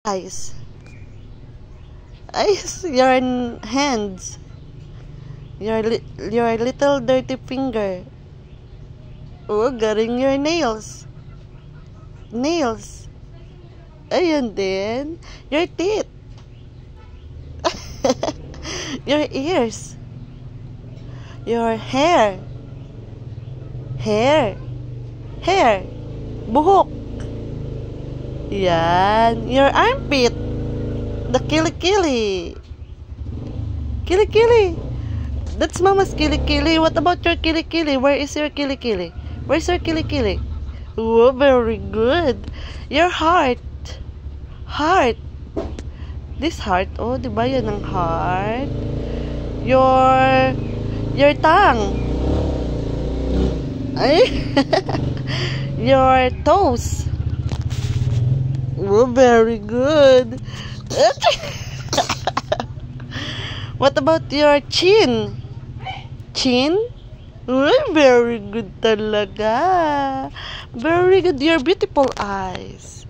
Eyes. Eyes, your hands. Your little dirty finger. Oh, galing your nails. Nails. Ayun din. Your teeth. Your ears. Your hair. Hair. Hair. Buhok. Yan. Your armpit. The kili-kili. Kili-kili. That's Mama's kili-kili. What about your kili-kili? Where is your kili-kili? Where's your kili-kili? Oh, very good. Your heart. Heart. This heart. Oh, di ba yan ang heart? Your tongue. Ay. Your toes. Oh, very good. What about your chin? Chin? Oh, very good talaga. Very good. Your beautiful eyes.